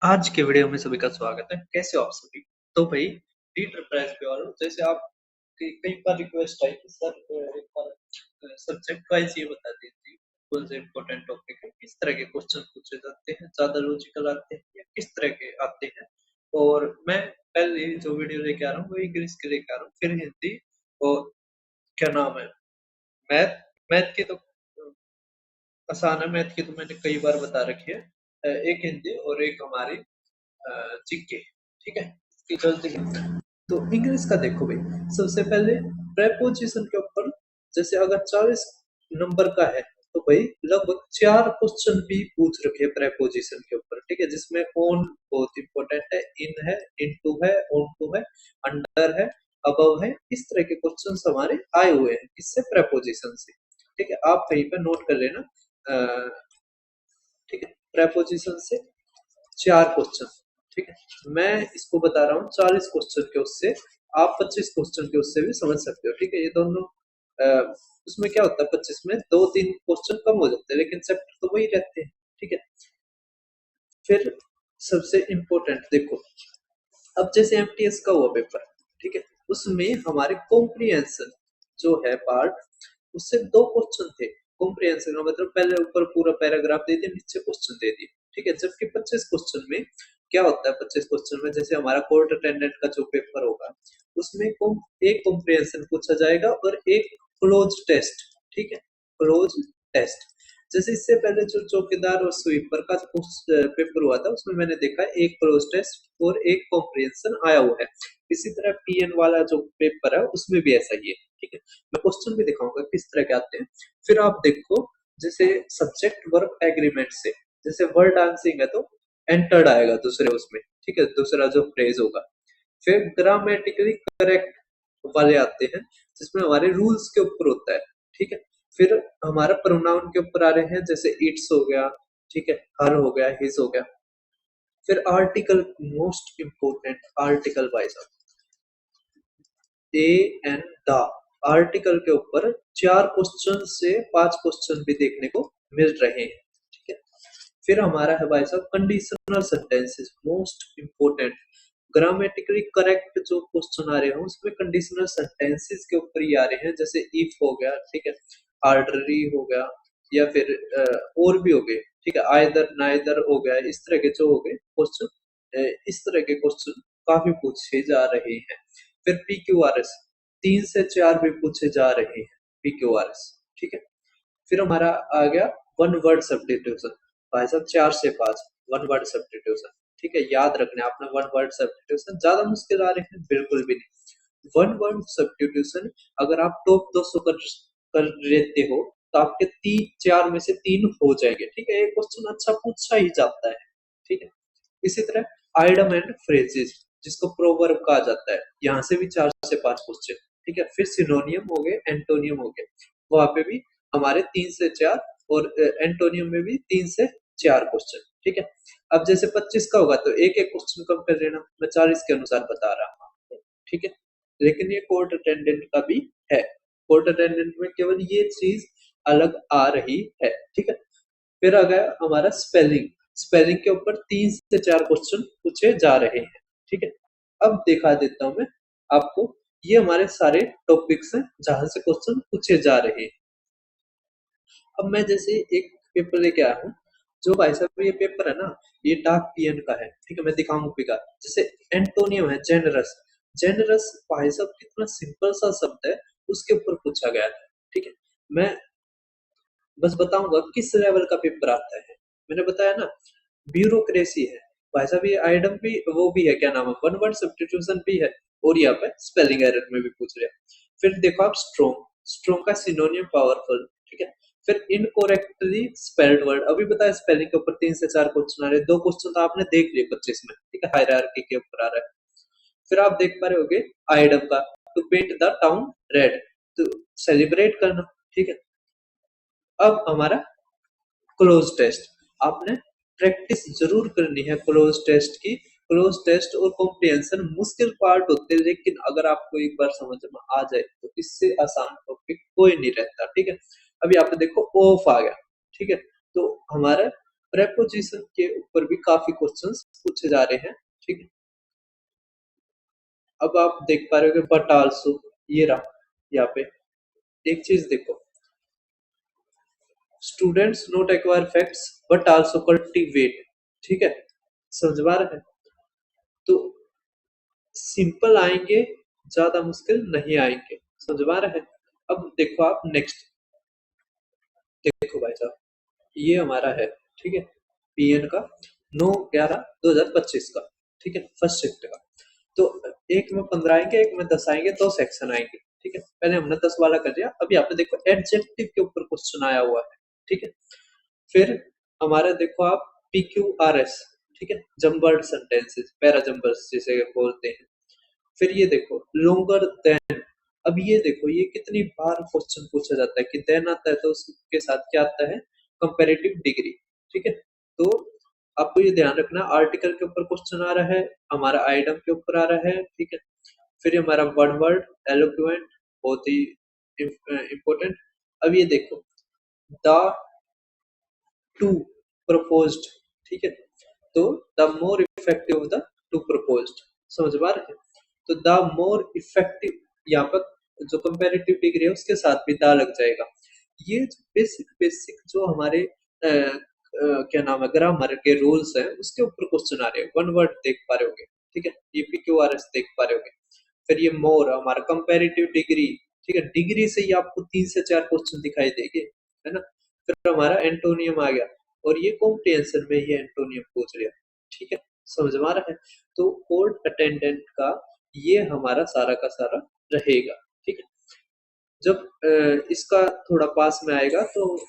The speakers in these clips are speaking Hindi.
आज के वीडियो में सभी का स्वागत है। कैसे हो आप सभी? तो भाई नीट रिप्राइज पे और जैसे आप कई बार रिक्वेस्ट आई कि सर एक बार सब्जेक्ट वाइज ये बता दीजिए कौन से इम्पोर्टेंट टॉपिक है, किस तरह के क्वेश्चन पूछे जाते हैं, ज्यादा लॉजिकल आते हैं या किस तरह के आते हैं। और मैं पहले जो वीडियो लेके आ रहा हूँ वो इंग्लिश के लेके आ रहा हूँ, फिर हिंदी और क्या नाम है मैथ। मैथ की तो आसान है, मैथ की तो मैंने कई बार बता रखी है। एक हिंदी और एक हमारी जीके। ठीक है, इसकी गलती तो इंग्लिश का देखो भाई। सबसे पहले प्रेपोजिशन के ऊपर, जैसे अगर 40 नंबर का है तो भाई लगभग 4 क्वेश्चन भी पूछ रखे हैं प्रेपोजिशन के ऊपर। ठीक है, जिसमें ऑन बहुत इंपॉर्टेंट है, इन है, इनटू है, ऑन टू है, अंडर है, अबव है। इस तरह के क्वेश्चन हमारे आए हुए हैं इससे प्रेपोजिशन से। ठीक है, आप कहीं पर नोट कर लेना। ठीक है, प्रेपोजिशन से 4 क्वेश्चन। ठीक है, मैं इसको बता रहा हूँ 40 क्वेश्चन के उससे, आप 25 क्वेश्चन के उससे भी समझ सकते हो। ठीक है, ये दोनों उसमें क्या होता है, 25 में 2-3 क्वेश्चन कम हो जाते हैं लेकिन चैप्टर तो वही रहते हैं। ठीक है, फिर सबसे इम्पोर्टेंट देखो, अब जैसे एमटीएस का हुआ पेपर। ठीक है, उसमें हमारे कॉम्प्रिहेंशन जो है पार्ट, उससे 2 क्वेश्चन थे। कॉम्प्रिहेंशन का मतलब पहले ऊपर पूरा पैराग्राफ दे दिया, नीचे क्वेश्चन दे दिए। ठीक है, जबकि 25 क्वेश्चन में क्या होता है, 25 क्वेश्चन में जैसे हमारा कोर्ट अटेंडेंट का जो पेपर होगा उसमें एक कॉम्प्रिहेंशन पूछा जाएगा और एक क्लोज टेस्ट। ठीक है, क्लोज टेस्ट। जैसे इससे पहले जो चौकीदार और स्वीपर का पेपर हुआ था उसमें मैंने देखा एक क्लोज टेस्ट और एक कॉम्प्रिहेंशन आया हुआ है। इसी तरह पीएन वाला जो पेपर है उसमें भी ऐसा ही है। ठीक है, मैं क्वेश्चन भी दिखाऊंगा किस तरह के आते हैं। फिर आप देखो, जैसे सब्जेक्ट वर्ब एग्रीमेंट से, जैसे वर्ड आंसरिंग है तो एंटर्ड आएगा दूसरे उसमें। ठीक है, दूसरा जो फ्रेज होगा। फिर ग्रामेटिकली करेक्ट वाले आते हैं जिसमें हमारे रूल्स के ऊपर होता है। ठीक है, फिर हमारा प्रोनाउन के ऊपर आ रहे हैं, जैसे इट्स हो गया, ठीक है, हर हो गया, हिज हो गया। फिर article, most important article wise A and the, article के ऊपर 4 क्वेश्चन से 5 क्वेश्चन भी देखने को मिल रहे हैं। ठीक है, फिर हमारा है भाई साहब conditional sentences, most important. Grammatically correct जो क्वेश्चन आ रहे हैं उसमें कंडीशनल सेंटेंसेस के ऊपर ही आ रहे हैं, जैसे इफ हो गया, ठीक है, आर्डरी हो गया, या फिर और भी हो गए। ठीक है, आइदर नाइदर हो गया, इस तरह के जो हो गए क्वेश्चन, इस तरह के क्वेश्चन काफी पूछे जा रहे हैं। फिर पीक्यूआरएस 3 से 4 भी पूछे जा रहे हैं, पीक्यूआरएस। ठीक है, फिर हमारा आ गया वन वर्ड सब्स्टिट्यूशन। भाई साहब 4 से 5 वन वर्ड सब्स्टिट्यूशन। ठीक है, याद रखना आपने वन वर्ड सब्स्टिट्यूशन। ज्यादा मुश्किल आ रहे हैं बिल्कुल भी नहीं। वन वर्ड सब्स्टिट्यूशन अगर आप टॉप 200 कर लेते हो तो आपके 3-4 में से 3 हो जाएंगे। ठीक है, ये क्वेश्चन अच्छा पूछा ही जाता है। ठीक है, इसी तरह आइडम एंड फ्रेजेस जिसको प्रोवर्ब कहा जाता है, यहाँ से भी 4 से 5 क्वेश्चन। ठीक है, फिर सिनोनियम हो गए, एंटोनियम हो गए, वहां पे भी हमारे 3 से 4, और एंटोनियम में भी 3 से 4 क्वेश्चन। ठीक है, अब जैसे 25 का होगा तो एक एक क्वेश्चन कम कर लेना, मैं 40 के अनुसार बता रहा हूँ। ठीक है, लेकिन ये कोर्ट अटेंडेंट का भी है। कोर्ट अटेंडेंट में केवल ये चीज अलग आ रही है। ठीक है, फिर आ गया हमारा स्पेलिंग। स्पेलिंग के ऊपर 3 से 4 क्वेश्चन पूछे जा रहे हैं। ठीक है, अब दिखा देता हूं मैं आपको, ये हमारे सारे टॉपिक्स हैं जहां से क्वेश्चन पूछे जा रहे हैं। अब मैं जैसे एक पेपर लेके आया हूँ, जो भाई साहब ये पेपर है ना, ये डाक पीएन का है। ठीक है, मैं दिखाऊंगा भी का, जैसे एंटोनियम है जेनरस। जेनरस भाई साहब कितना सिंपल सा शब्द है, उसके ऊपर पूछा गया था। ठीक है, मैं बस बताऊंगा किस लेवल का पेपर आता है। मैंने बताया ना, ब्यूरोक्रेसी है भाई साहब, ये आइटम भी वो भी है, क्या नाम है, वन वर्ड सब्स्टिट्यूशन भी है, और यहाँ पे स्पेलिंग एरर में भी पूछ रहे हैं। फिर देखो आप स्ट्रोंग, स्ट्रोंग का सिनोनियम पावरफुल। ठीक है, फिर इनकोरेक्टली स्पेल्ड वर्ड, अभी बताया स्पेलिंग के ऊपर 3 से 4 क्वेश्चन आ रहे हैं, 2 क्वेश्चन तो आपने देख लिए 25 में। ठीक है, हायरार्की के ऊपर आ रहा है। फिर आप देख पा रहे होगे आइडम का, to paint the town red, तो सेलिब्रेट करना। ठीक है, अब हमारा क्लोज टेस्ट, आपने प्रैक्टिस जरूर करनी है क्लोज टेस्ट की। क्लोज टेस्ट और कॉम्प्रिहेंशन मुश्किल पार्ट होते हैं, लेकिन अगर आपको एक बार समझ में आ जाए तो इससे आसान टॉपिक कोई नहीं रहता। ठीक है, अभी आप देखो ऑफ आ गया। ठीक है, तो हमारा प्रेपोजिशन के ऊपर भी काफी क्वेश्चंस पूछे जा रहे हैं, ठीक है। अब आप देख पा रहे हो बट आल्सो, ये रहा यहाँ पे। एक चीज देखो, students note acquire facts but also cultivate, ठीक है, समझ पा रहे हैं। तो सिंपल आएंगे, ज्यादा मुश्किल नहीं आएंगे, समझ पा रहे हैं। अब देखो आप नेक्स्ट, देखो भाई साहब, ये हमारा है, ठीक है, पीएन का 9/11/2025 का, ठीक है, फर्स्ट शिफ्ट का। तो एक में 15 आएंगे, एक में 10 आएंगे, 2 सेक्शन आएंगे, ठीक है। पहले हमने 10 वाला कर दिया। अब यहाँ पे देखो एडजेक्टिव के ऊपर क्वेश्चन आया हुआ है, ठीक है। फिर हमारा देखो आप PQRS, ठीक है, जम्बर्ड सेंटेंसेस, पैरा जम्बर्स जिसे बोलते हैं। फिर ये देखो लोंगर देन। अब ये देखो ये कितनी बार क्वेश्चन पूछा जाता है कि देन आता है तो उसके साथ क्या आता है, कंपैरेटिव डिग्री, ठीक है। तो आपको ये ध्यान रखना, आर्टिकल के ऊपर क्वेश्चन आ रहा है, हमारा आइटम के ऊपर आ रहा है, ठीक है। फिर हमारा वन वर्ड एलोक्वेंट, बहुत ही इंपॉर्टेंट। अब ये देखो द टू प्रपोज्ड, ठीक है। तो the more effective of the two proposed, समझ पा रहे हैं। तो द मोर इफेक्टिव, यहाँ पर जो कंपैरेटिव डिग्री है उसके साथ भी दा लग जाएगा। ये बेसिक बेसिक जो हमारे क्या नाम है, ग्रामर के रूल्स हैं, उसके ऊपर क्वेश्चन आ रहे हैं। वन वर्ड देख पा रहे होगे, ठीक है, ये PQRS देख पा रहे होगे। फिर ये मोर हमारा कंपैरेटिव डिग्री, ठीक है, डिग्री से ही आपको 3 से 4 क्वेश्चन दिखाई देंगे, है ना। फिर हमारा एंटोनियम आ गया, और ये कॉम्प्रिहेंशन में ये एंटोनियम पूछ लिया, ठीक है, समझ में आ रहा है। तो कोर्ट अटेंडेंट का ये हमारा सारा का सारा रहेगा, ठीक है। जब इसका थोड़ा पास में आएगा, तो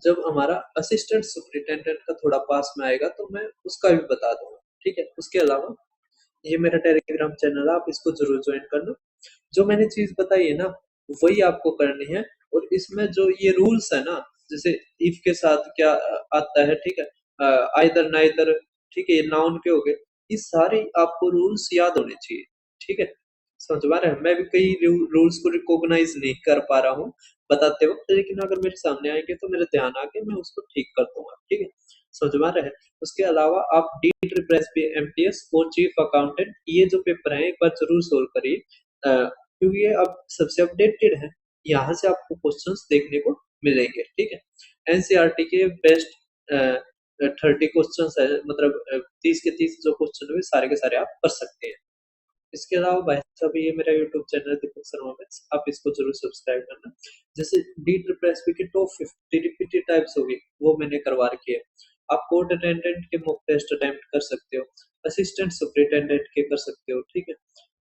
जब हमारा असिस्टेंट सुपरिटेंडेंट का थोड़ा पास में आएगा तो मैं उसका भी बता दूंगा, ठीक है। उसके अलावा ये मेरा टेलीग्राम चैनल है, आप इसको जरूर ज्वाइन करना। जो मैंने चीज बताई है ना, वही आपको करनी है। और इसमें जो ये रूल्स है ना, जैसे इफ के साथ क्या आता है, ठीक है, आइदर नाइदर, ठीक है, ये नाउन के हो गए। ये सारे आपको रूल्स याद होने चाहिए, ठीक है, समझ पा रहे हैं। मैं भी कई रूल्स को रिकॉग्नाइज नहीं कर पा रहा हूँ बताते वक्त, लेकिन अगर मेरे सामने आएंगे तो मेरे ध्यान आके मैं उसको ठीक कर दूंगा, ठीक है, समझ में आ रहा है। उसके अलावा आप डीट रिप्रेस पे MTS और चीफ अकाउंटेंट, ये जो पेपर है एक बार जरूर सोल्व करिए, क्योंकि ये अब सबसे अपडेटेड है। यहाँ से आपको क्वेश्चंस देखने को मिलेंगे, ठीक है। NCERT के बेस्ट 30 क्वेश्चंस है, मतलब 30 के 30 जो क्वेश्चन है सारे के सारे आप कर सकते हैं। इसके अलावा भाई साहब ये मेरा YouTube channel Deepak Sharma maths, आप इसको जरूर सब्सक्राइब करना। जैसे डीट रिप्रेस के टॉप 50 रिपीटेड टाइप्स होगी, वो मैंने करवा रखी है। आप कोर्ट अटेंडेंट के मॉक टेस्ट अटेम्प्ट कर सकते हो, असिस्टेंट सुपरिटेंडेंट के कर सकते हो, ठीक है।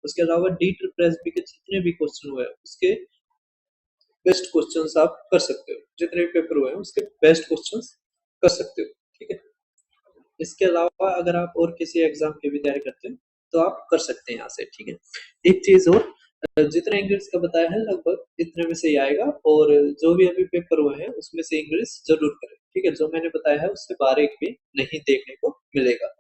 उसके अलावा डीट रिप्रेस के जितने भी क्वेश्चन हुए हैं उसके बेस्ट क्वेश्चंस आप कर सकते हो, जितने भी पेपर हुए हैं उसके बेस्ट क्वेश्चंस कर सकते हो, ठीक है। इसके अलावा अगर आप और किसी एग्जाम की भी तैयारी करते हैं तो आप कर सकते हैं यहाँ से, ठीक है। एक चीज और, जितना इंग्लिश का बताया है लगभग इतने में से ही आएगा, और जो भी अभी पेपर हुए हैं उसमें से इंग्लिश जरूर करें, ठीक है। जो मैंने बताया है उससे बाहर एक भी नहीं देखने को मिलेगा।